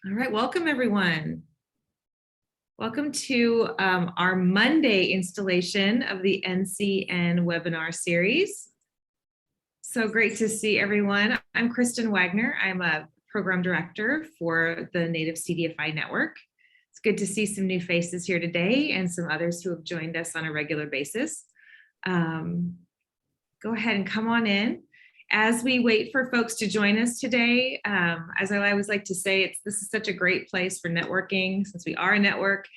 All right, welcome everyone. Welcome to our Monday installation of the NCN webinar series. So great to see everyone. I'm Kristen Wagner. I'm a program director for the Native CDFI network. It's good to see some new faces here today and some others who have joined us on a regular basis. Go ahead and come on in. As we wait for folks to join us today, as I always like to say, this is such a great place for networking since we are a network,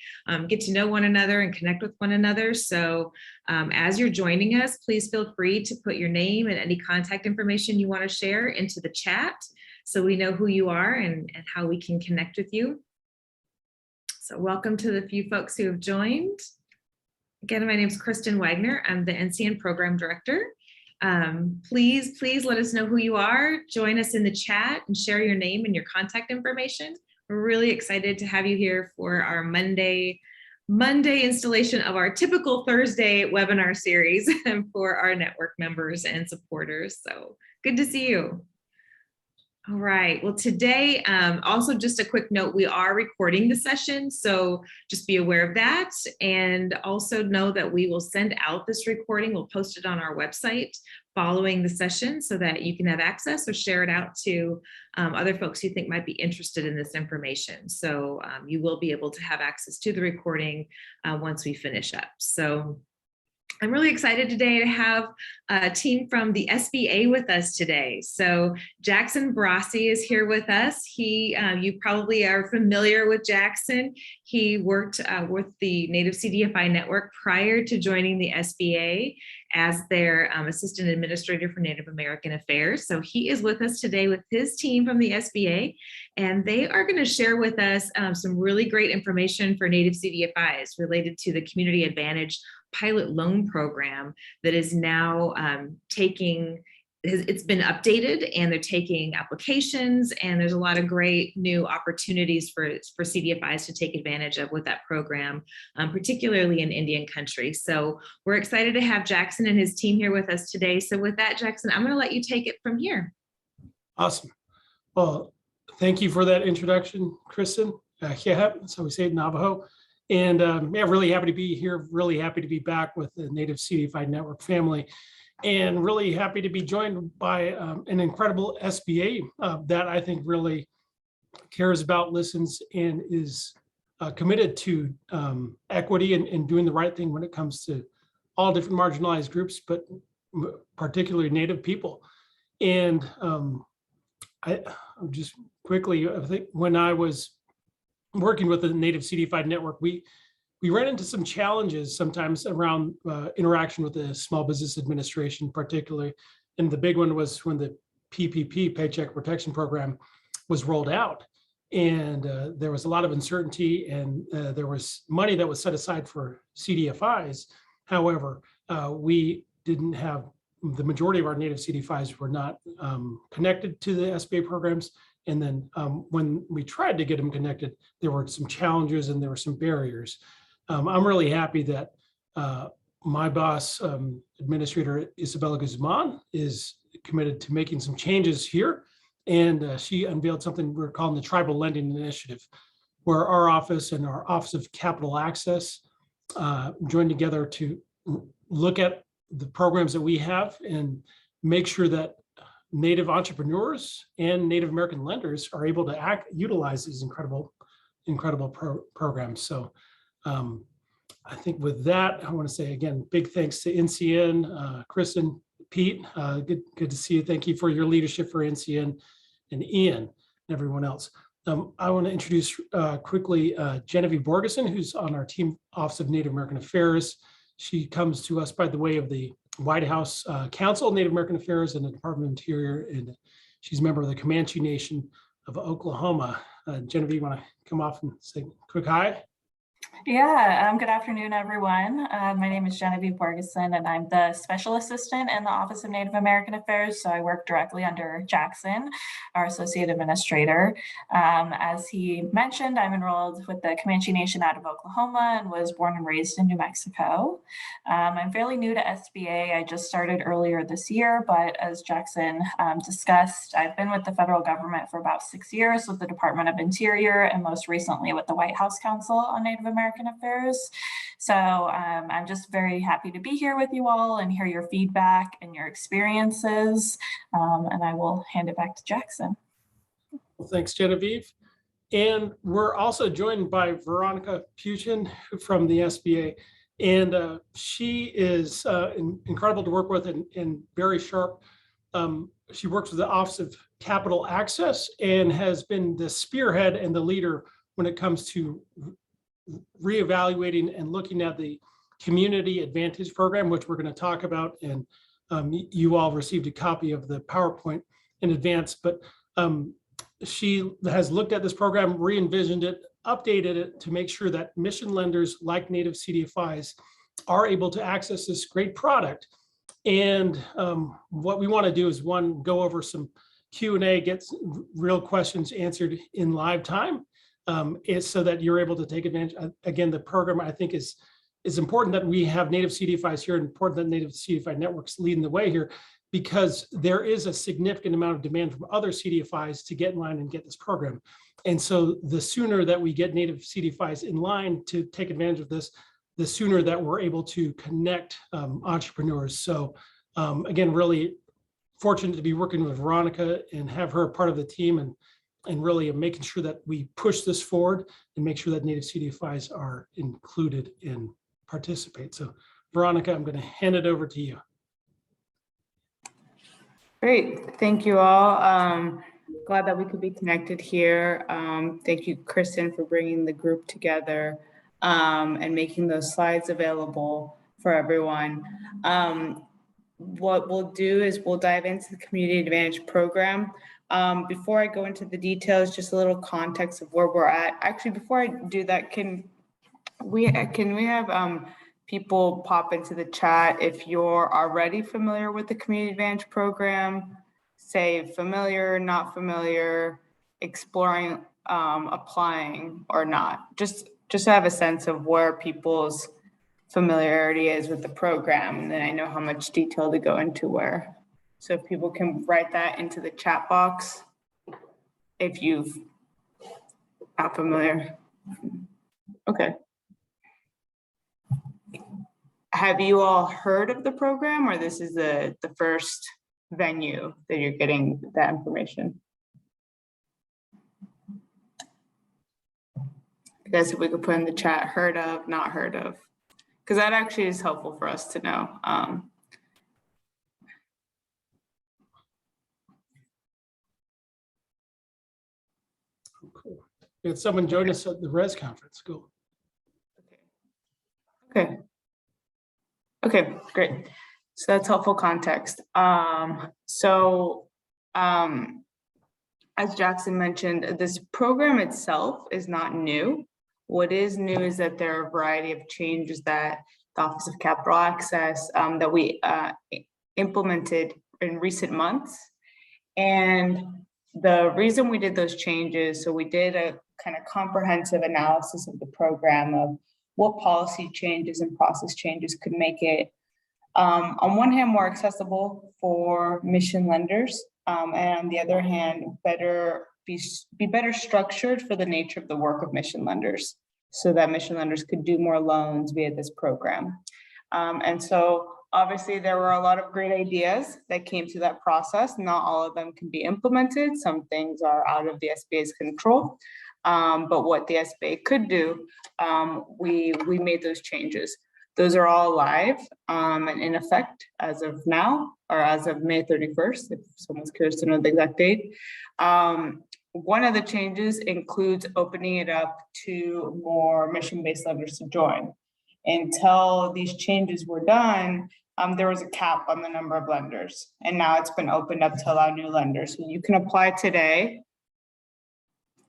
get to know one another and connect with one another. So as you're joining us, please feel free to put your name and any contact information you want to share into the chat so we know who you are and how we can connect with you. So welcome to the few folks who have joined. Again, my name is Kristen Wagner. I'm the NCN program director. Please let us know who you are. Join us in the chat and share your name and your contact information. We're really excited to have you here for our Monday installation of our typical Thursday webinar series for our network members and supporters. So good to see you. All right, well today, also just a quick note, we are recording the session, so just be aware of that, and also know that we will send out this recording. We'll post it on our website following the session so that you can have access or share it out to other folks you think might be interested in this information. So you will be able to have access to the recording once we finish up. So I'm really excited today to have a team from the SBA with us today. So Jackson Brasi is here with us. You probably are familiar with Jackson. He worked with the Native CDFI network prior to joining the SBA as their Assistant Administrator for Native American Affairs. So he is with us today with his team from the SBA, and they are going to share with us some really great information for Native CDFIs related to the Community Advantage pilot loan program that is now it's been updated, and they're taking applications, and there's a lot of great new opportunities for CDFIs to take advantage of with that program, particularly in Indian country. So we're excited to have Jackson and his team here with us today. So with that, Jackson, I'm going to let you take it from here. Awesome. Well, thank you for that introduction, Kristen. So we say it in Navajo. And yeah, really happy to be here, really happy to be back with the Native CDFI Network family, and really happy to be joined by an incredible SBA that I think really cares about, listens, and is committed to equity and doing the right thing when it comes to all different marginalized groups, but particularly Native people. And I just quickly, I think when I was working with the Native CDFI network, we ran into some challenges sometimes around interaction with the Small Business Administration, particularly. And the big one was when the PPP, Paycheck Protection Program, was rolled out. And there was a lot of uncertainty, and there was money that was set aside for CDFIs. However, we didn't have, the majority of our Native CDFIs were not connected to the SBA programs. And then when we tried to get them connected, there were some challenges and there were some barriers. I'm really happy that my boss, Administrator Isabella Guzman, is committed to making some changes here. And she unveiled something we're calling the Tribal Lending Initiative, where our office and our Office of Capital Access joined together to look at the programs that we have and make sure that Native entrepreneurs and Native American lenders are able to utilize these incredible programs. So I think with that, I want to say again, big thanks to NCN, Kristen, Pete, good to see you. Thank you for your leadership for NCN, and Ian and everyone else. I want to introduce quickly Genevieve Borgeson, who's on our team Office of Native American Affairs. She comes to us by the way of the White House Council of Native American Affairs and the Department of Interior, and she's a member of the Comanche Nation of Oklahoma. Genevieve, you want to come off and say a quick hi? Yeah, good afternoon, everyone. My name is Genevieve Borgeson, and I'm the Special Assistant in the Office of Native American Affairs. So I work directly under Jackson, our Associate Administrator. As he mentioned, I'm enrolled with the Comanche Nation out of Oklahoma and was born and raised in New Mexico. I'm fairly new to SBA. I just started earlier this year, but as Jackson discussed, I've been with the federal government for about 6 years with the Department of Interior and most recently with the White House Council on Native American Affairs. So I'm just very happy to be here with you all and hear your feedback and your experiences. And I will hand it back to Jackson. Well, thanks, Genevieve. And we're also joined by Veronica Puchin from the SBA. And she is incredible to work with and very sharp. She works with the Office of Capital Access and has been the spearhead and the leader when it comes to reevaluating and looking at the Community Advantage Program, which we're going to talk about. And you all received a copy of the PowerPoint in advance, but she has looked at this program, re-envisioned it, updated it to make sure that mission lenders like Native CDFIs are able to access this great product. And what we want to do is, one, go over some Q&A, get real questions answered in live time, is so that you're able to take advantage. Again, the program, I think, is important that we have Native CDFIs here, and important that Native CDFI networks leading the way here, because there is a significant amount of demand from other CDFIs to get in line and get this program. And so the sooner that we get Native CDFIs in line to take advantage of this, the sooner that we're able to connect entrepreneurs. So again, really fortunate to be working with Veronica and have her a part of the team, and really making sure that we push this forward and make sure that Native CDFIs are included and participate. So Veronica, I'm going to hand it over to you. Great, thank you all. Glad that we could be connected here. Thank you, Kristen, for bringing the group together and making those slides available for everyone. What we'll do is we'll dive into the Community Advantage Program. Before I go into the details, just a little context of where we're at. Actually, before I do that, can we have people pop into the chat if you're already familiar with the Community Advantage Program, say familiar, not familiar, exploring, applying or not, just to have a sense of where people's familiarity is with the program, and then I know how much detail to go into where. So if people can write that into the chat box, if you've not familiar. Okay. Have you all heard of the program, or this is the first venue that you're getting that information? I guess if we could put in the chat, heard of, not heard of, because that actually is helpful for us to know. Cool. We had someone join us at the RES conference. Cool. Okay, great. So that's helpful context. As Jackson mentioned, this program itself is not new. What is new is that there are a variety of changes that the Office of Capital Access that we implemented in recent months. And the reason we did those changes, so we did a kind of comprehensive analysis of the program of what policy changes and process changes could make it, on one hand, more accessible for mission lenders, and on the other hand, be better structured for the nature of the work of mission lenders, so that mission lenders could do more loans via this program. And so obviously there were a lot of great ideas that came through that process. Not all of them can be implemented. Some things are out of the SBA's control. But what the SBA could do, we made those changes. Those are all live and in effect as of now, or as of May 31st, if someone's curious to know the exact date. One of the changes includes opening it up to more mission-based lenders to join. Until these changes were done, there was a cap on the number of lenders, and now it's been opened up to allow new lenders. So you can apply today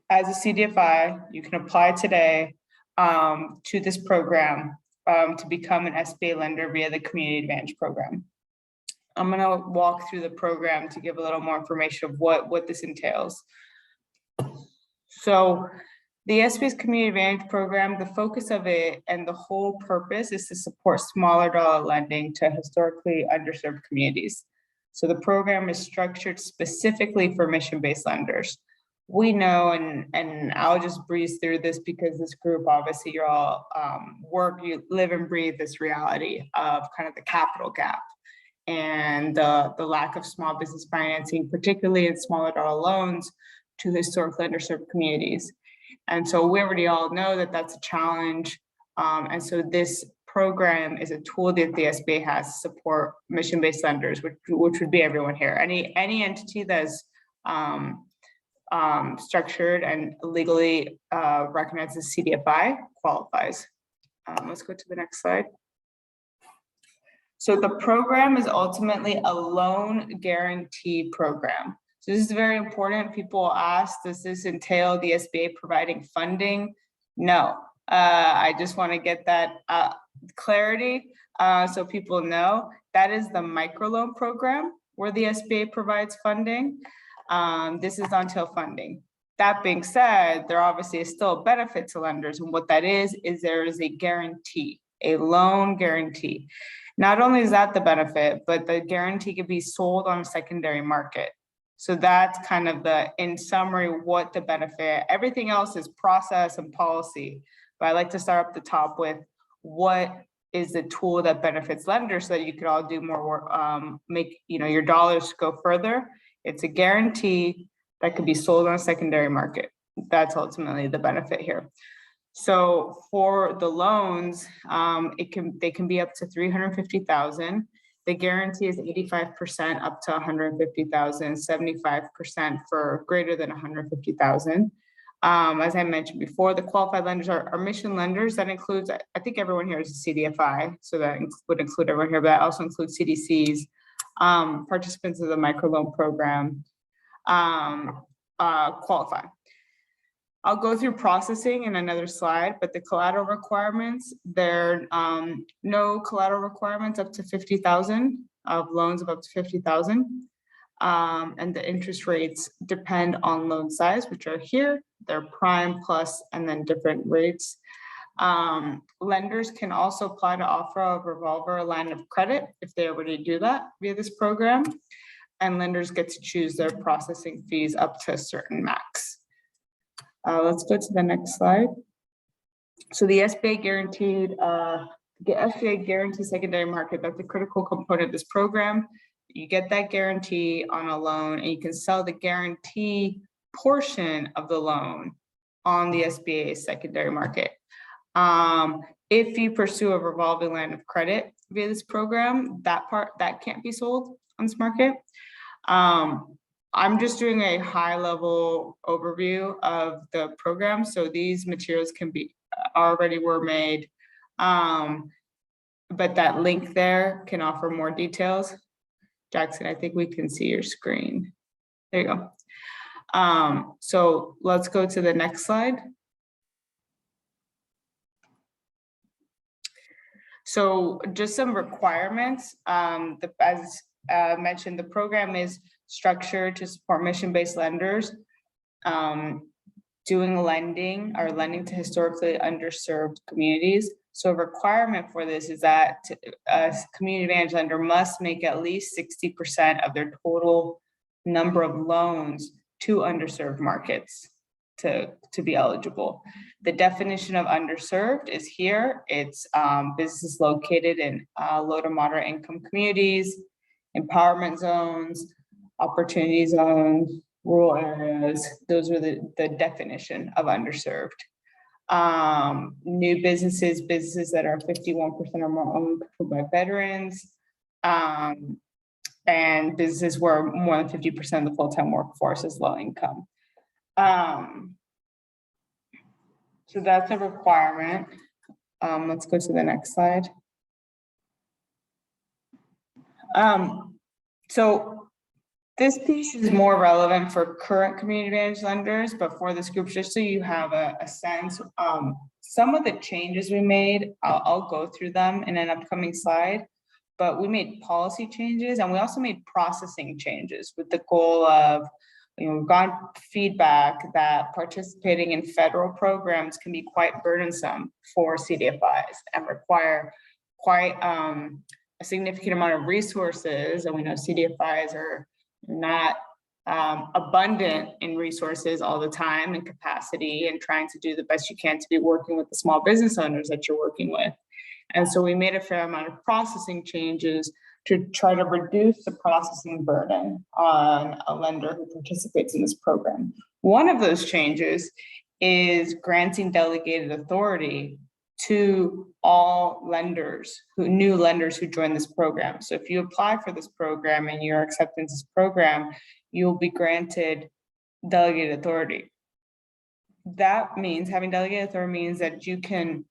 as a CDFI. You can apply today to this program to become an SBA lender via the Community Advantage program. I'm going to walk through the program to give a little more information of what this entails. So the SBA's Community Advantage program, the focus of it and the whole purpose is to support smaller dollar lending to historically underserved communities. So the program is structured specifically for mission-based lenders. We know, and I'll just breeze through this because this group, obviously you're all you live and breathe this reality of kind of the capital gap and the lack of small business financing, particularly in smaller dollar loans to historically underserved communities. And so we already all know that that's a challenge. And so this program is a tool that the SBA has to support mission-based lenders, which would be everyone here. Any entity that's structured and legally recognized as CDFI qualifies. Let's go to the next slide. So the program is ultimately a loan guarantee program. So this is very important. People ask, does this entail the SBA providing funding? No, I just want to get that clarity so people know that is the microloan program where the SBA provides funding. This is on-tail funding. That being said, there obviously is still a benefit to lenders, and what that is there is a guarantee, a loan guarantee. Not only is that the benefit, but the guarantee can be sold on a secondary market. So that's kind of in summary, what the benefit. Everything else is process and policy. But I like to start up the top with what is the tool that benefits lenders so that you could all do more work, make your dollars go further. It's a guarantee that could be sold on a secondary market. That's ultimately the benefit here. So for the loans, they can be up to $350,000. The guarantee is 85% up to $150,000, 75% for greater than $150,000. As I mentioned before, the qualified lenders are mission lenders. That includes, I think everyone here is a CDFI, so that would include everyone here, but that also includes CDCs, participants of the microloan program qualify. I'll go through processing in another slide, but the collateral requirements, there are no collateral requirements up to 50,000 of loans of up to 50,000. And the interest rates depend on loan size, which are here. They're prime plus and then different rates. Lenders can also apply to offer a revolver line of credit if they already do that via this program. And lenders get to choose their processing fees up to a certain max. Let's go to the next slide. So the SBA guaranteed secondary market, that's a critical component of this program. You get that guarantee on a loan and you can sell the guarantee portion of the loan on the SBA secondary market. If you pursue a revolving line of credit via this program, that can't be sold on this market. I'm just doing a high level overview of the program. So these materials were made, but that link there can offer more details. Jackson, I think we can see your screen. There you go. So let's go to the next slide. So just some requirements. As mentioned, the program is structured to support mission-based lenders doing lending to historically underserved communities. So a requirement for this is that a community advantage lender must make at least 60% of their total number of loans to underserved markets to be eligible. The definition of underserved is here. It's businesses located in low to moderate income communities, empowerment zones, opportunity zones, rural areas. Those are the definition of underserved. New businesses that are 51% or more owned by veterans, and businesses where more than 50% of the full-time workforce is low income. So that's a requirement. Let's go to the next slide. So This piece is more relevant for current community advantage lenders, but for this group, just so you have a sense, some of the changes we made, I'll go through them in an upcoming slide, but we made policy changes and we also made processing changes with the goal of, we've gotten feedback that participating in federal programs can be quite burdensome for CDFIs and require quite a significant amount of resources. And we know CDFIs are not abundant in resources all the time and capacity, and trying to do the best you can to be working with the small business owners that you're working with. And so we made a fair amount of processing changes to try to reduce the processing burden on a lender who participates in this program. One of those changes is granting delegated authority to all lenders, new lenders who join this program. So if you apply for this program and you're accepting this program, you'll be granted delegated authority. That means having delegated authority means that you can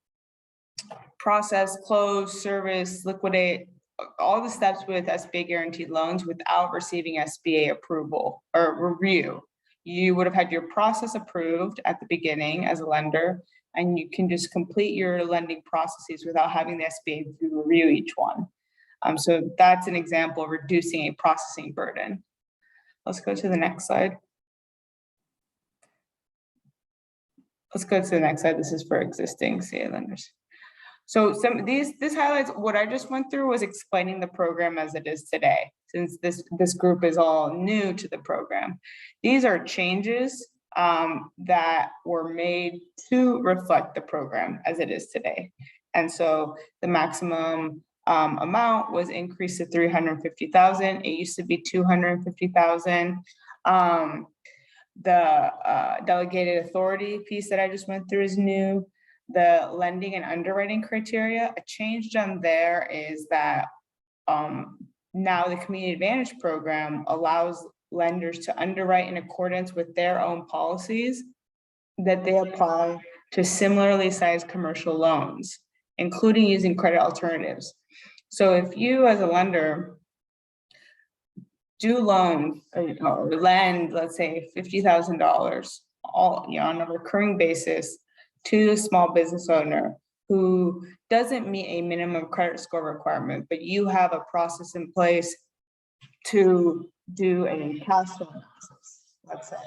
process, close, service, liquidate, all the steps with SBA guaranteed loans without receiving SBA approval or review. You would have had your process approved at the beginning as a lender, and you can just complete your lending processes without having the SBA review each one. So that's an example of reducing a processing burden. Let's go to the next slide. Let's go to the next slide. This is for existing CA lenders. So this highlights what I just went through was explaining the program as it is today, since this group is all new to the program. These are changes that were made to reflect the program as it is today. And so the maximum amount was increased to $350,000. It used to be $250,000. The delegated authority piece that I just went through is new. The lending and underwriting criteria, a change done there is that now the Community Advantage program allows lenders to underwrite in accordance with their own policies that they apply to similarly sized commercial loans, including using credit alternatives. So if you as a lender do loan or lend, let's say $50,000 on a recurring basis to a small business owner who doesn't meet a minimum credit score requirement, but you have a process in place to do a cash flow analysis, let's say,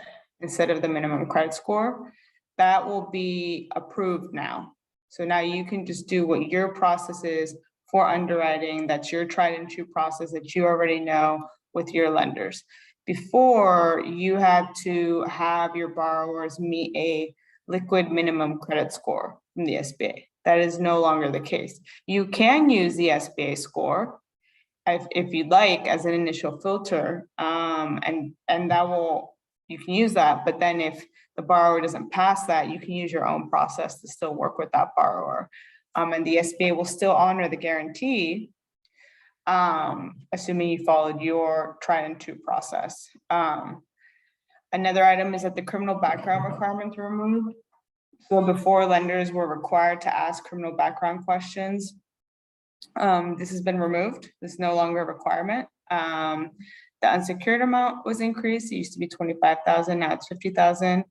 instead of the minimum credit score, that will be approved now. So now you can just do what your process is for underwriting. That's your tried and true process that you already know with your lenders. Before, you had to have your borrowers meet a liquid minimum credit score from the SBA. That is no longer the case. You can use the SBA score if you'd like as an initial filter, and that will, you can use that, but then if the borrower doesn't pass that, you can use your own process to still work with that borrower. And the SBA will still honor the guarantee, assuming you followed your tried and true process. Another item is that the criminal background requirements were removed. So before, lenders were required to ask criminal background questions. This has been removed. This is no longer a requirement. The unsecured amount was increased. It used to be $25,000, now it's $50,000.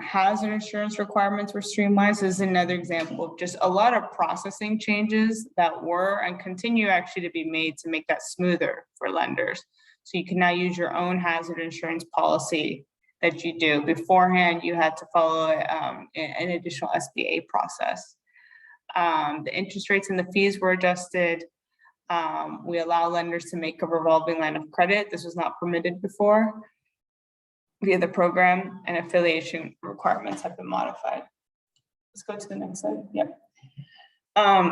Hazard insurance requirements were streamlined. So this is another example of just a lot of processing changes that were and continue actually to be made to make that smoother for lenders. So you can now use your own hazard insurance policy that you do. Beforehand, you had to follow an additional SBA process. The interest rates and the fees were adjusted. We allow lenders to make a revolving line of credit. This was not permitted before via the program, and affiliation requirements have been modified. Let's go to the next slide. Yep.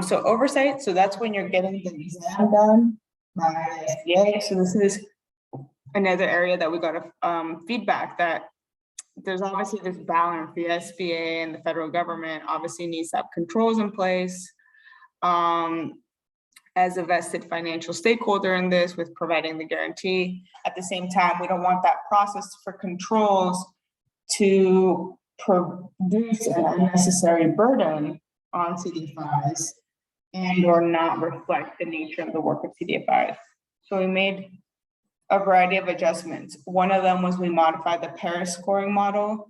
So oversight, so that's when you're getting the exam done by SBA. So this is another area that we got feedback that there's obviously this balance. The SBA and the federal government obviously needs to have controls in place as a vested financial stakeholder in this with providing the guarantee. At the same time, we don't want that process for controls to produce an unnecessary burden on CDFIs and or not reflect the nature of the work of CDFIs. So we made a variety of adjustments. One of them was we modified the Paris scoring model.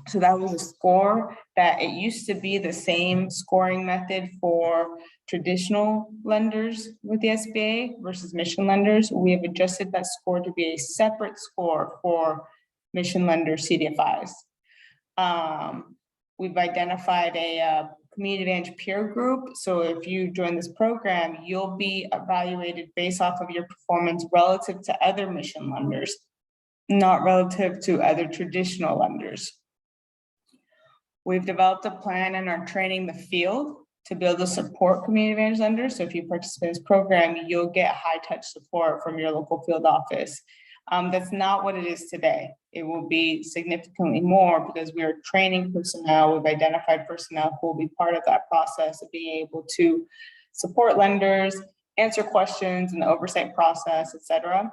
So that was a score that it used to be the same scoring method for traditional lenders with the SBA versus mission lenders. We have adjusted that score to be a separate score for mission lender CDFIs. We've identified a community advantage peer group. So if you join this program, you'll be evaluated based off of your performance relative to other mission lenders, not relative to other traditional lenders. We've developed a plan and are training the field to be able to support community advantage lenders. So if you participate in this program, you'll get high touch support from your local field office. That's not what it is today. It will be significantly more because we are training personnel. We've identified personnel who will be part of that process of being able to support lenders, answer questions in the oversight process, et cetera.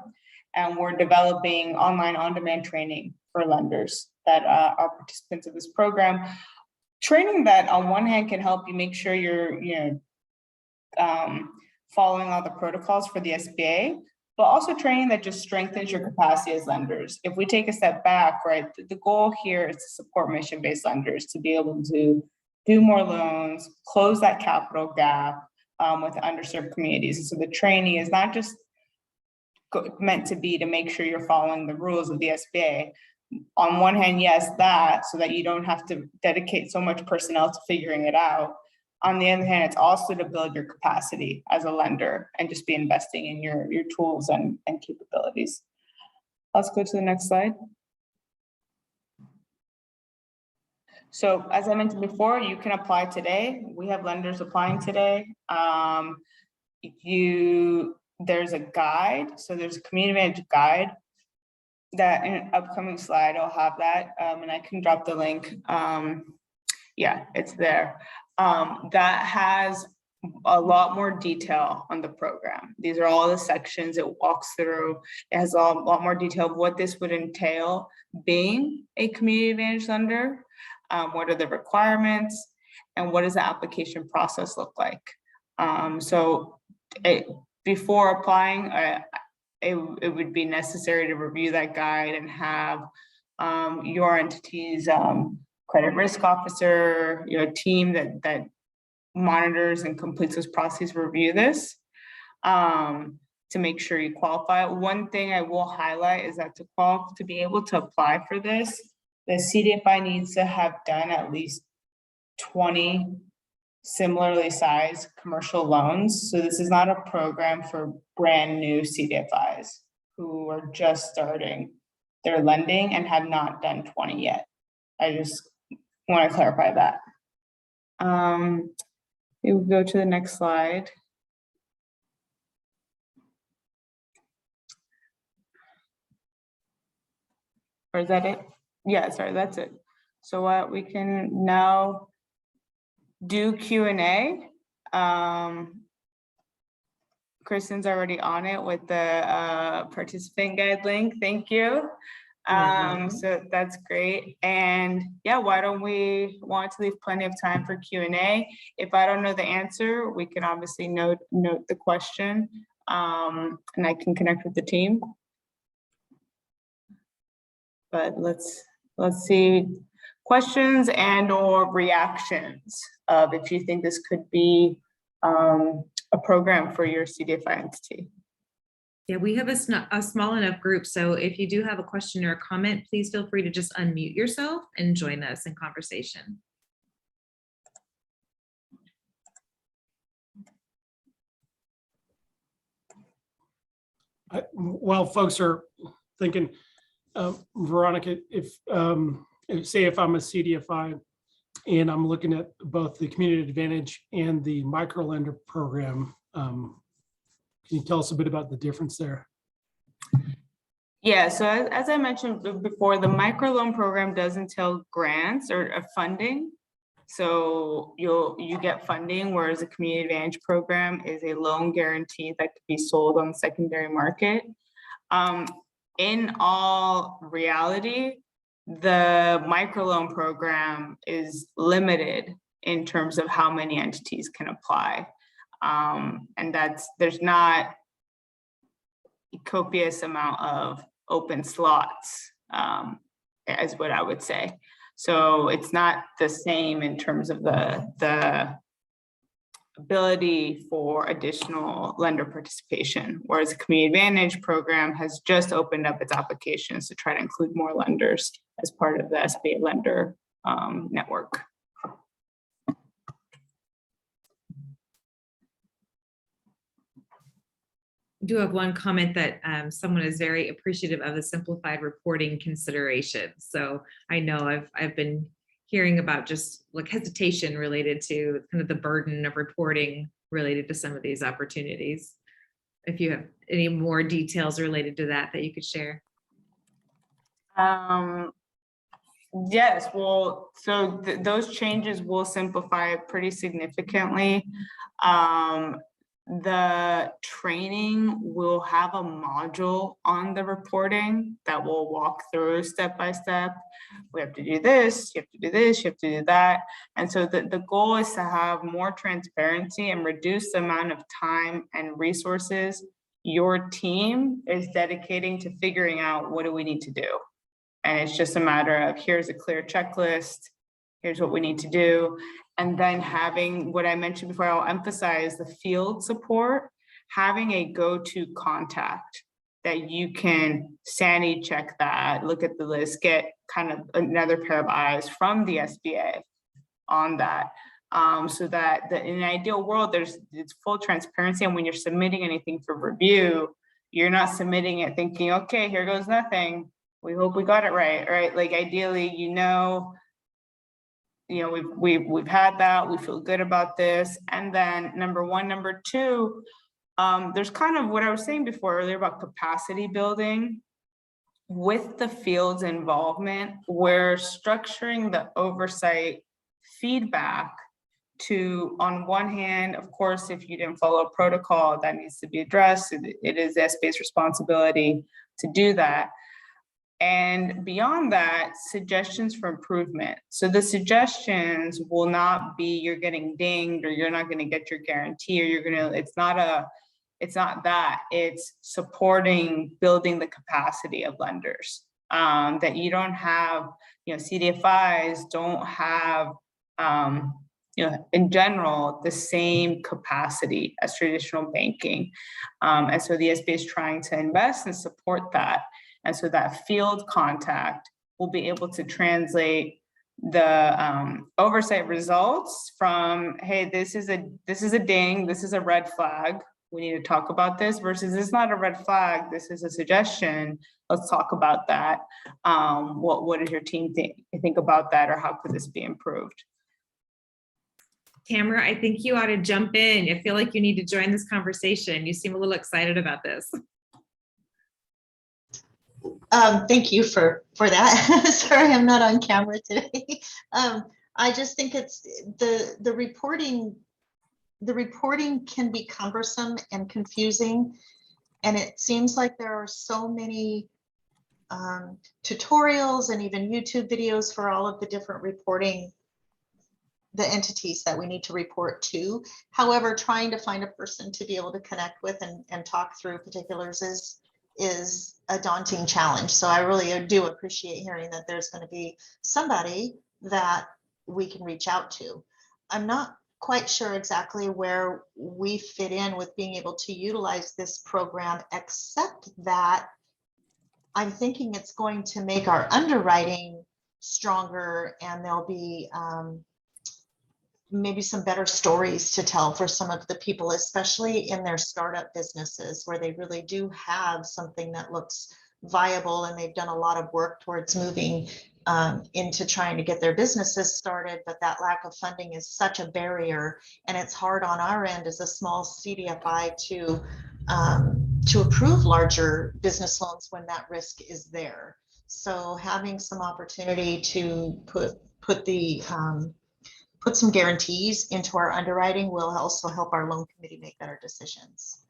And we're developing online on-demand training for lenders that are participants of this program. Training that on one hand can help you make sure you're following all the protocols for the SBA, but also training that just strengthens your capacity as lenders. If we take a step back, right, the goal here is to support mission-based lenders to be able to do more loans, close that capital gap with underserved communities. And so the training is not just meant to be to make sure you're following the rules of the SBA. On one hand, yes, that, so that you don't have to dedicate so much personnel to figuring it out. On the other hand, it's also to build your capacity as a lender and just be investing in your tools and capabilities. Let's go to the next slide. So as I mentioned before, you can apply today. We have lenders applying today. There's a guide. So there's a community advantage guide that in an upcoming slide, I'll have that and I can drop the link. Yeah, it's there. That has a lot more detail on the program. These are all the sections it walks through. It has a lot more detail of what this would entail being a community advantage lender. What are the requirements and what does the application process look like? Before applying, it would be necessary to review that guide and have your entity's credit risk officer, your team that monitors and completes those processes review this to make sure you qualify. One thing I will highlight is that to be able to apply for this, the CDFI needs to have done at least 20 similarly sized commercial loans. So this is not a program for brand new CDFIs who are just starting their lending and have not done 20 yet. I just want to clarify that. We will go to the next slide. Or is that it? Yeah, sorry, that's it. So we can now do Q&A. Kristen's already on it with the participant guide link. Thank you. So that's great. And yeah, why don't we want to leave plenty of time for Q&A? If I don't know the answer, we can obviously note the question and I can connect with the team. But let's see questions and or reactions of if you think this could be a program for your CDFI entity. Yeah, we have a small enough group, so if you do have a question or a comment, please feel free to just unmute yourself and join us in conversation. While folks are thinking, Veronica, if say if I'm a CDFI and I'm looking at both the community advantage and the micro lender program, can you tell us a bit about the difference there? Yeah, so as I mentioned before, the microloan program does entail grants or funding. So you get funding, whereas a community advantage program is a loan guarantee that could be sold on the secondary market. In all reality, the microloan program is limited in terms of how many entities can apply. And there's not copious amount of open slots, as what I would say. So it's not the same in terms of the ability for additional lender participation, whereas the Community Advantage program has just opened up its applications to try to include more lenders as part of the SBA lender network. I do have one comment that someone is very appreciative of the simplified reporting considerations. So I know I've been hearing about just like hesitation related to kind of the burden of reporting related to some of these opportunities. If you have any more details related to that you could share. Yes, well, so those changes will simplify it pretty significantly. The training will have a module on the reporting that will walk through step by step. We have to do this, you have to do this, you have to do that. And so the goal is to have more transparency and reduce the amount of time and resources your team is dedicating to figuring out what do we need to do. And it's just a matter of here's a clear checklist, here's what we need to do. And then having what I mentioned before, I'll emphasize the field support, having a go-to contact that you can sanity check that, look at the list, get kind of another pair of eyes from the SBA on that. So that in an ideal world, it's full transparency. And when you're submitting anything for review, you're not submitting it thinking, okay, here goes nothing. We hope we got it right? Like ideally, we've had that, we feel good about this. And then number one, number two, there's kind of what I was saying before earlier about capacity building with the field's involvement. We're structuring the oversight feedback to, on one hand, of course, if you didn't follow protocol, that needs to be addressed. It is SBA's responsibility to do that. And beyond that, suggestions for improvement. So the suggestions will not be you're getting dinged or you're not going to get your guarantee or it's not that. It's supporting building the capacity of lenders, that you don't have, CDFIs don't have, in general, the same capacity as traditional banking. And so the SBA is trying to invest and support that. And so that field contact will be able to translate the oversight results from, hey, this is a ding, this is a red flag, we need to talk about this, versus this is not a red flag, this is a suggestion, let's talk about that. What does your team think about that, or how could this be improved? Tamara, I think you ought to jump in. I feel like you need to join this conversation. You seem a little excited about this. Thank you for that. Sorry, I'm not on camera today. I just think it's the reporting can be cumbersome and confusing. And it seems like there are so many tutorials and even YouTube videos for all of the different reporting, the entities that we need to report to. However, trying to find a person to be able to connect with and talk through particulars is a daunting challenge. So I really do appreciate hearing that there's going to be somebody that we can reach out to. I'm not quite sure exactly where we fit in with being able to utilize this program, except that I'm thinking it's going to make our underwriting stronger, and there'll be maybe some better stories to tell for some of the people, especially in their startup businesses where they really do have something that looks viable and they've done a lot of work towards moving into trying to get their businesses started, but that lack of funding is such a barrier, and it's hard on our end as a small CDFI to approve larger business loans when that risk is there. So having some opportunity to put some guarantees into our underwriting will also help our loan committee make better decisions.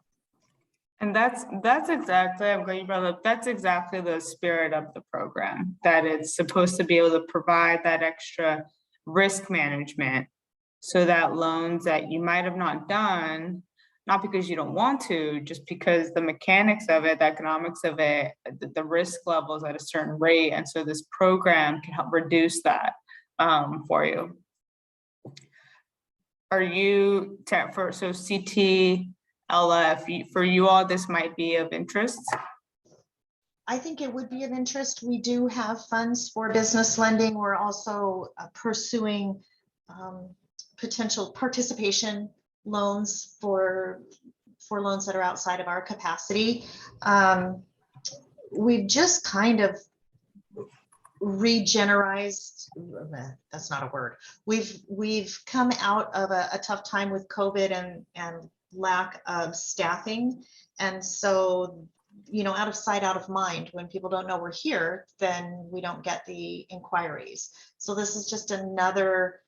And that's exactly, I'm glad you brought up, that's exactly the spirit of the program, that it's supposed to be able to provide that extra risk management so that loans that you might have not done not because you don't want to, just because the mechanics of it, the economics of it, the risk levels at a certain rate. And so this program can help reduce that for you. Are you, so CTLF, for you all, this might be of interest? I think it would be of interest. We do have funds for business lending. We're also pursuing potential participation loans for loans that are outside of our capacity. We've just kind of regenerized, that's not a word. We've come out of a tough time with COVID and lack of staffing. And so, you know, out of sight, out of mind, when people don't know we're here, then we don't get the inquiries. So this is just another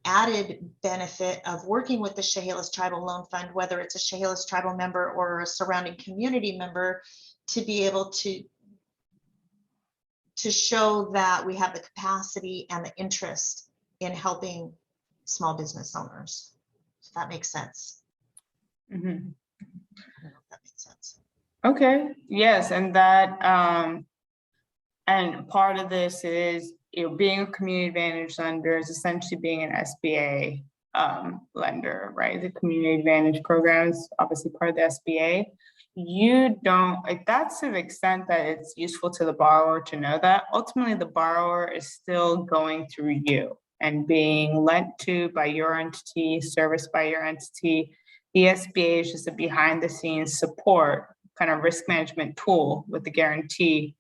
added benefit of working with the Chehalis Tribal Loan Fund, whether it's a Chehalis Tribal member or a surrounding community member, to be able to show that we have the capacity and the interest in helping small business owners. If that makes sense. Mm-hmm. I don't know if that makes sense. Okay, yes, and that, and part of this is, you know, being a community advantage lender is essentially being an SBA lender, right? The community advantage program is obviously part of the SBA. You don't, like, that's to the extent that it's useful to the borrower to know that. Ultimately, the borrower is still going through you and being lent to by your entity, serviced by your entity. The SBA is just a behind the scenes support kind of risk management tool with the guarantee.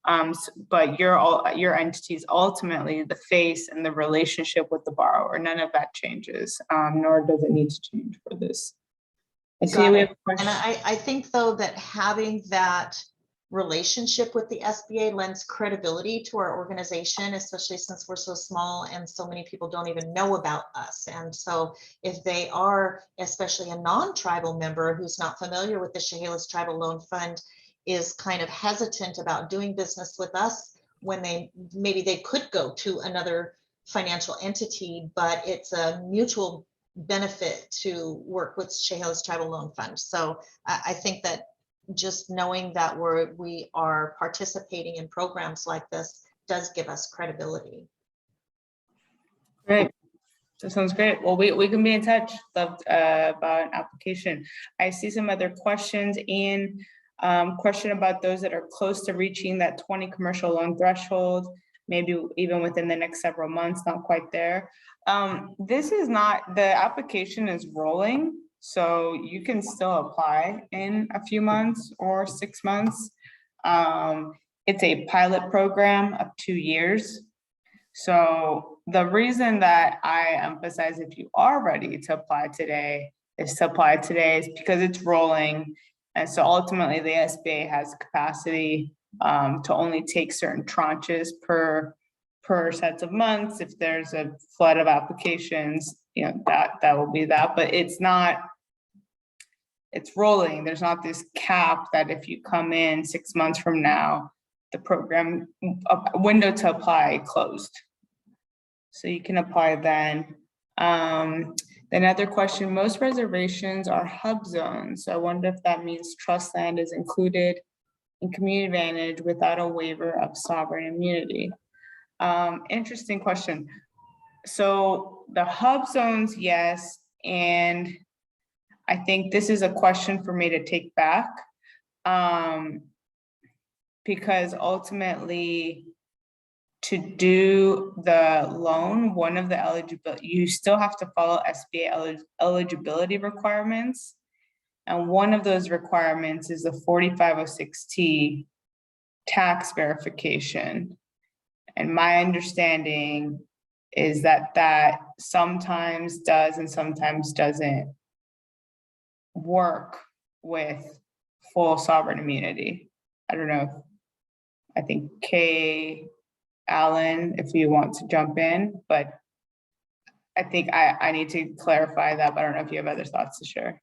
But your entity is ultimately the face and the relationship with the borrower. None of that changes, nor does it need to change for this. I see we have a question. And I think, though, that having that relationship with the SBA lends credibility to our organization, especially since we're so small and so many people don't even know about us. And so if they are, especially a non-tribal member who's not familiar with the Chehalis Tribal Loan Fund, is kind of hesitant about doing business with us, when maybe they could go to another financial entity, but it's a mutual benefit to work with Chehalis Tribal Loan Fund. So I think that just knowing that we are participating in programs like this does give us credibility. Great. That sounds great. Well, we can be in touch about an application. I see some other questions. And question about those that are close to reaching that 20 commercial loan threshold, maybe even within the next several months, not quite there. This is not, the application is rolling, so you can still apply in a few months or 6 months. It's a pilot program of 2 years. So the reason that I emphasize if you are ready to apply today is because it's rolling. And so ultimately the SBA has capacity to only take certain tranches per sets of months. If there's a flood of applications, you know, that will be that, but it's rolling. There's not this cap that if you come in 6 months from now, the program window to apply closed. So you can apply then. Another question, most reservations are hub zones. So I wonder if that means trust land is included in community advantage without a waiver of sovereign immunity. Interesting question. So the hub zones, yes. And I think this is a question for me to take back. Because ultimately, to do the loan, one of the eligibility, you still have to follow SBA eligibility requirements. And one of those requirements is the 4506T tax verification. And my understanding is that sometimes does and sometimes doesn't work with full sovereign immunity. I don't know. I think Kay Allen, if you want to jump in, but I think I need to clarify that, but I don't know if you have other thoughts to share.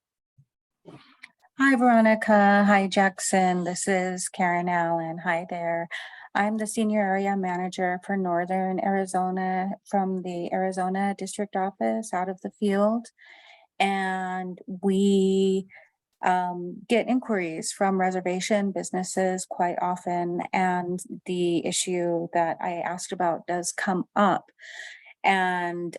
Hi, Veronica. Hi, Jackson. This is Karen Allen. Hi there. I'm the Senior Area Manager for Northern Arizona from the Arizona District Office out of the field. And we get inquiries from reservation businesses quite often, and the issue that I asked about does come up. And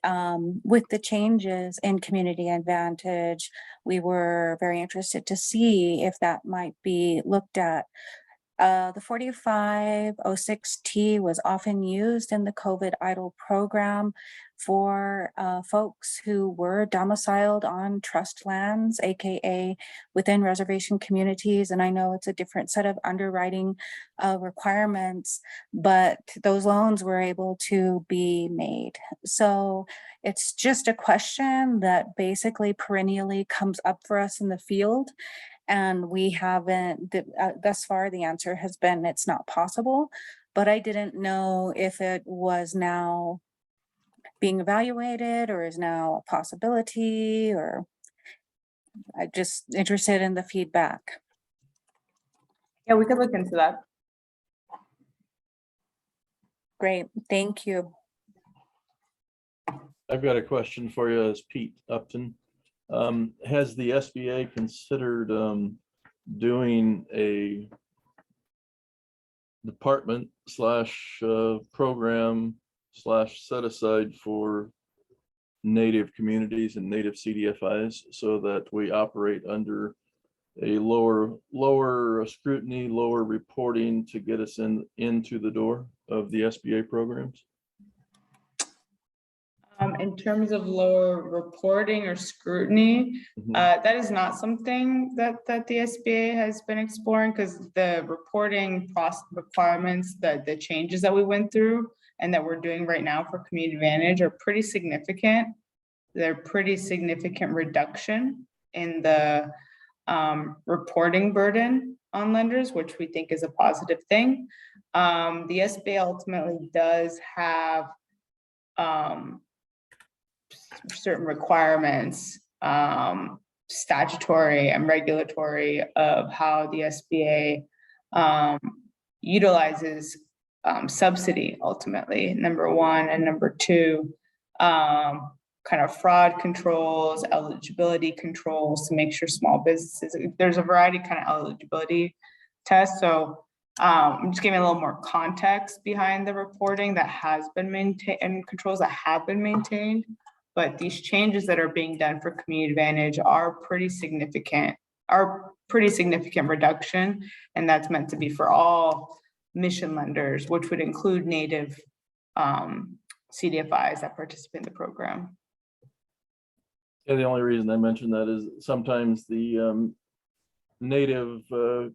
with the changes in Community Advantage, we were very interested to see if that might be looked at. The 4506T was often used in the COVID EIDL program for folks who were domiciled on trust lands, AKA within reservation communities. And I know it's a different set of underwriting requirements, but those loans were able to be made. So it's just a question that basically perennially comes up for us in the field. And we haven't, thus far, the answer has been it's not possible. But I didn't know if it was now being evaluated or is now a possibility, or I'm just interested in the feedback. Yeah, we could look into that. Great, thank you. I've got a question for you as Pete Upton. Has the SBA considered doing a department slash program slash set aside for Native communities and Native CDFIs so that we operate under a lower scrutiny, lower reporting to get us into the door of the SBA programs? In terms of lower reporting or scrutiny, that is not something that the SBA has been exploring, because the reporting process requirements, the changes that we went through and that we're doing right now for Community Advantage are pretty significant. They're pretty significant reduction in the reporting burden on lenders, which we think is a positive thing. The SBA ultimately does have certain requirements, statutory and regulatory, of how the SBA utilizes subsidy ultimately, number one, and number two, kind of fraud controls, eligibility controls to make sure small businesses, there's a variety of kind of eligibility tests. So I'm just giving a little more context behind the reporting that has been maintained and controls that have been maintained. But these changes that are being done for Community Advantage are pretty significant reduction. And that's meant to be for all mission lenders, which would include Native CDFIs that participate in the program. Yeah, the only reason I mentioned that is sometimes the Native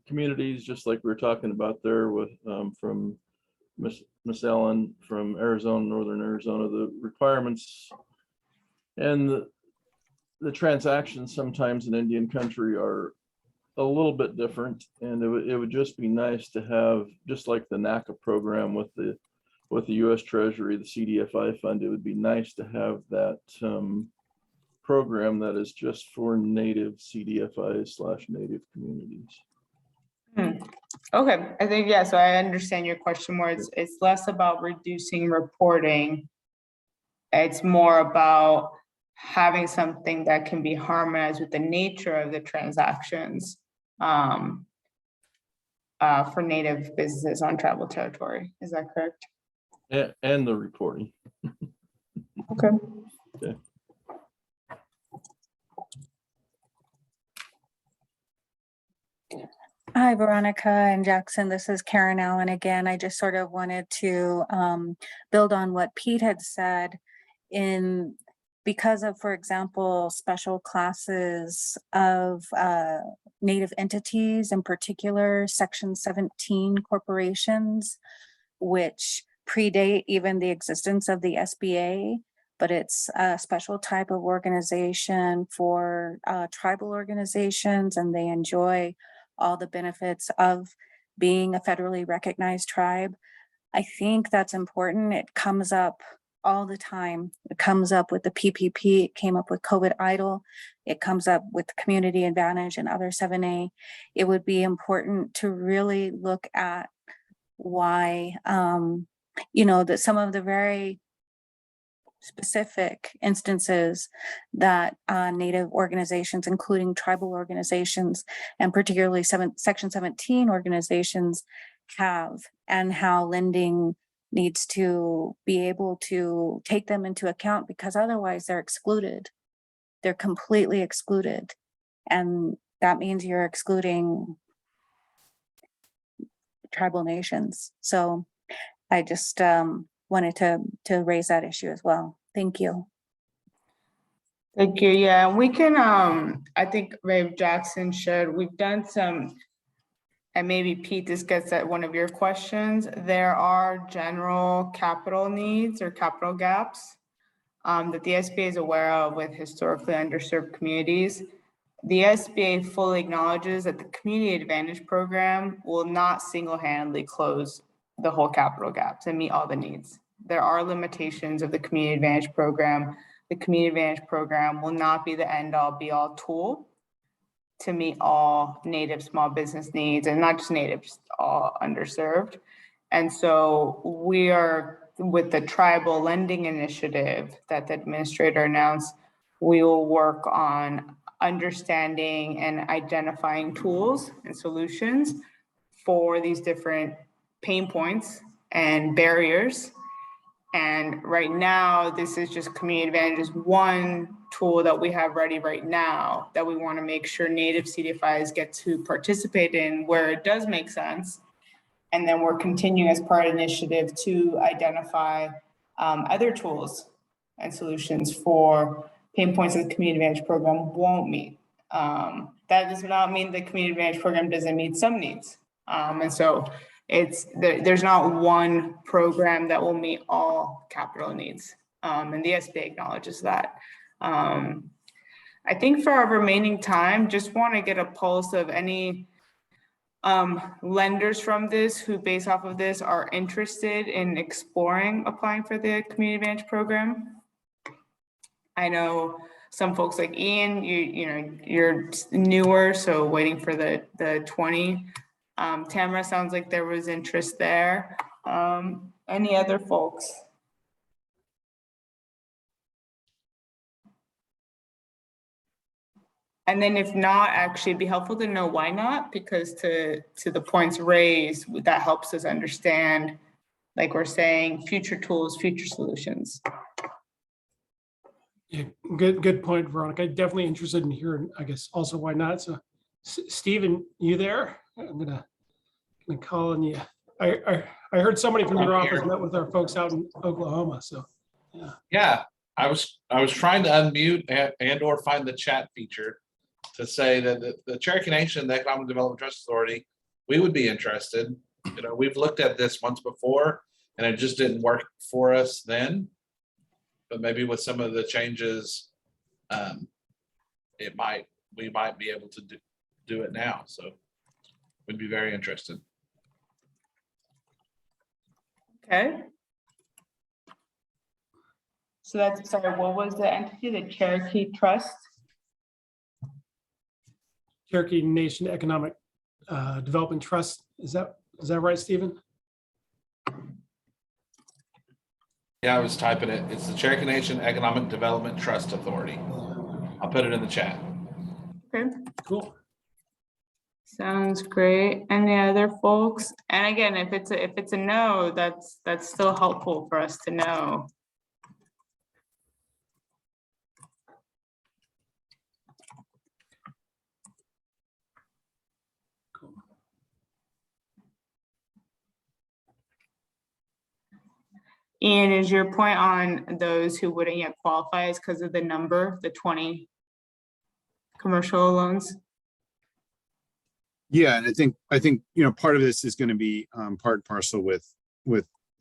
communities, just like we were talking about there with from Miss Ellen from Arizona, Northern Arizona, the requirements and the transactions sometimes in Indian country are a little bit different, and it would just be nice to have, just like the NACA program with the U.S. Treasury, the CDFI fund. It would be nice to have that program that is just for Native CDFIs / Native communities. Okay, I think, yeah, so I understand your question more. It's less about reducing reporting. It's more about having something that can be harmonized with the nature of the transactions for Native businesses on tribal territory. Is that correct? And the reporting. Okay. Okay. Hi, Veronica and Jackson. This is Karen Allen again. I just sort of wanted to build on what Pete had said because of, for example, special classes of Native entities, in particular, Section 17 corporations, which predate even the existence of the SBA, but it's a special type of organization for tribal organizations, and they enjoy all the benefits of being a federally recognized tribe. I think that's important. It comes up all the time. It comes up with the PPP. It came up with COVID EIDL. It comes up with Community Advantage and other 7A. It would be important to really look at why, that some of the very specific instances that Native organizations, including tribal organizations, and particularly Section 17 organizations have, and how lending needs to be able to take them into account, because otherwise they're excluded. They're completely excluded. And that means you're excluding tribal nations. So I just wanted to raise that issue as well. Thank you. Thank you. Yeah, and we can, I think Ray Jackson should, we've done some, and maybe Pete, this gets at one of your questions. There are general capital needs or capital gaps that the SBA is aware of with historically underserved communities. The SBA fully acknowledges that the Community Advantage Program will not single-handedly close the whole capital gaps and meet all the needs. There are limitations of the Community Advantage Program. The Community Advantage Program will not be the end-all be-all tool to meet all Native small business needs, and not just Native, just all underserved. And so we are, with the tribal lending initiative that the administrator announced, we will work on understanding and identifying tools and solutions for these different pain points and barriers. And right now, this is just Community Advantage is one tool that we have ready right now that we want to make sure Native CDFIs get to participate in where it does make sense. And then we're continuing as part of the initiative to identify other tools and solutions for pain points that the Community Advantage Program won't meet. That does not mean the Community Advantage Program doesn't meet some needs. And so there's not one program that will meet all capital needs. And the SBA acknowledges that. I think for our remaining time, just want to get a pulse of any lenders from this who, based off of this, are interested in exploring applying for the Community Advantage Program. I know some folks like Ian, you're newer, so waiting for the 20. Tamara, sounds like there was interest there. Any other folks? And then if not, actually it'd be helpful to know why not, because to the points raised, that helps us understand, like we're saying, future tools, future solutions. Yeah, good point, Veronica. I'm definitely interested in hearing, I guess, also why not. So Stephen, you there? I'm gonna call on you. I heard somebody from your office met with our folks out in Oklahoma. So yeah, I was trying to unmute and or find the chat feature to say that the Cherokee Nation, the Economic Development Trust Authority, we would be interested. We've looked at this once before and it just didn't work for us then, but maybe with some of the changes, we might be able to do it now. So we'd be very interested. Okay. So that's, sorry, what was the entity, the Cherokee Trust? Cherokee Nation Economic Development Trust. Is that right, Stephen? Yeah, I was typing it. It's the Cherokee Nation Economic Development Trust Authority. I'll put it in the chat. Okay. Cool. Sounds great. Any other folks? And again, if it's a no, that's still helpful for us to know. Cool. Ian, is your point on those who wouldn't yet qualify is because of the number, the 20 commercial loans? Yeah, and I think part of this is going to be part and parcel with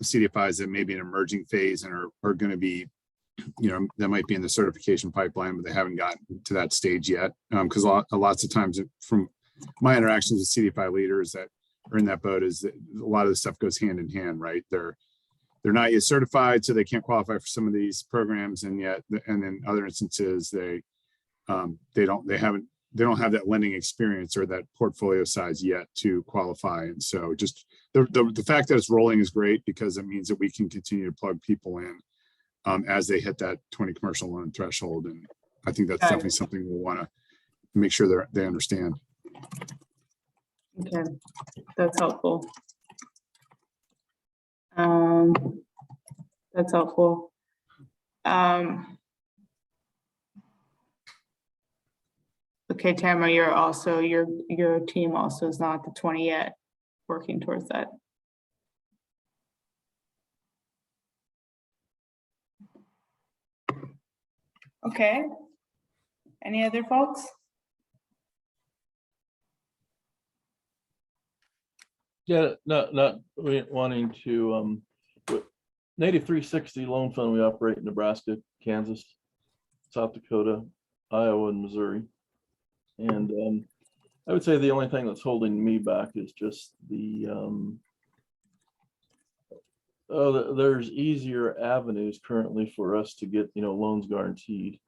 CDFIs that may be an emerging phase and are going to be, that might be in the certification pipeline, but they haven't gotten to that stage yet. Because lots of times from my interactions with CDFI leaders that are in that boat is that a lot of the stuff goes hand in hand, right? They're not yet certified, so they can't qualify for some of these programs, and then other instances they don't have that lending experience or that portfolio size yet to qualify. And so just the fact that it's rolling is great because it means that we can continue to plug people in as they hit that 20 commercial loan threshold. And I think that's Got it. definitely something we'll want to make sure they understand. Okay, that's helpful. That's helpful. Okay, Tamara, your team also is not at the 20 yet, working towards that. Okay. Any other folks? Yeah, not wanting to, Native 360 Loan Fund, we operate in Nebraska, Kansas, South Dakota, Iowa, and Missouri. And I would say the only thing that's holding me back is just there's easier avenues currently for us to get, loans guaranteed.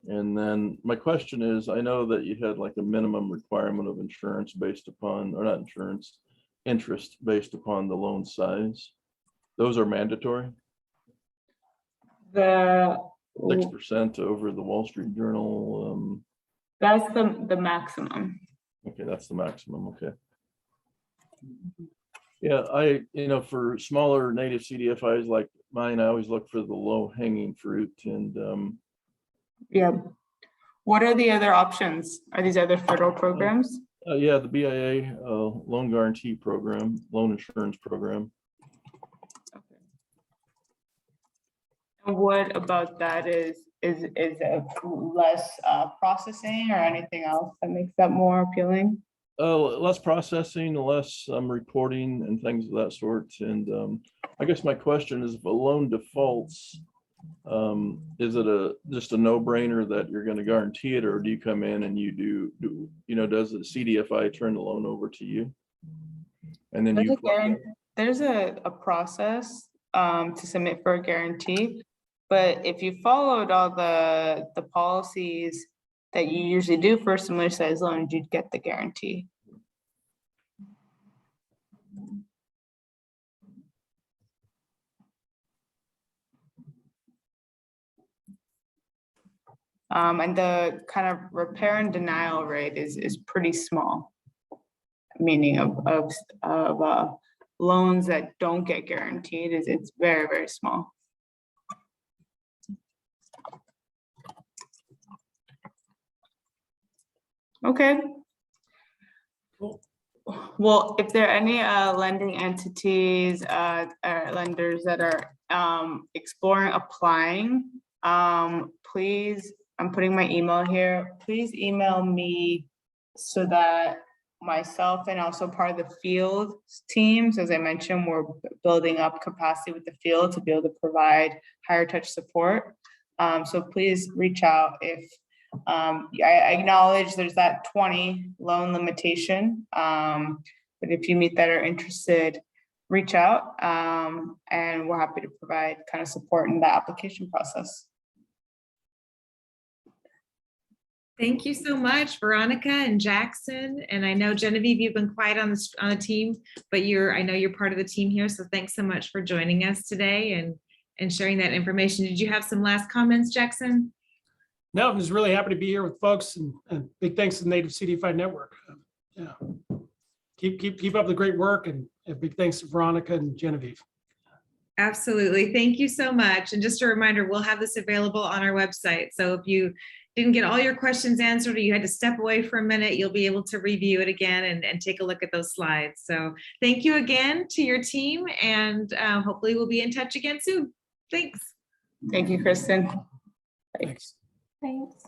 And then my question is, I know that you had like a minimum requirement of insurance based upon, or not insurance, interest based upon the loan size. Those are mandatory, The 6% over the Wall Street Journal. that's the maximum. Okay, that's the maximum, okay. Yeah, for smaller native CDFIs like mine, I always look for the low hanging fruit and Yeah. What are the other options? Are these other federal programs? yeah, the BIA loan guarantee program, loan insurance program. Okay. And what about that is it less processing or anything else that makes that more appealing? Less processing, less reporting and things of that sort. And I guess my question is, if a loan defaults, is it just a no-brainer that you're going to guarantee it, or do you come in and you does the CDFI turn the loan over to you? And then there's a process to submit for a guarantee, but if you followed all the policies that you usually do for similar size loans, you'd get the guarantee. And the kind of repair and denial rate is pretty small, meaning of loans that don't get guaranteed it's very, very small. Okay. Well, if there are any lending entities or lenders that are exploring applying, please, I'm putting my email here. Please email me so that myself and also part of the field teams, as I mentioned, we're building up capacity with the field to be able to provide higher touch support. So please reach out if I acknowledge there's that 20 loan limitation, but if you meet that or interested, reach out, and we're happy to provide kind of support in the application process. Thank you so much, Veronica and Jackson. And I know Genevieve, you've been quiet on the team, but I know you're part of the team here. So thanks so much for joining us today and sharing that information. Did you have some last comments, Jackson? No, I'm just really happy to be here with folks, and big thanks to the Native CDFI Network. Yeah, keep up the great work, and big thanks to Veronica and Genevieve. Absolutely. Thank you so much. And just a reminder, we'll have this available on our website. So if you didn't get all your questions answered or you had to step away for a minute, you'll be able to review it again and take a look at those slides. So thank you again to your team, and hopefully we'll be in touch again soon. Thanks. Thank you, Kristen. Thanks. Thanks.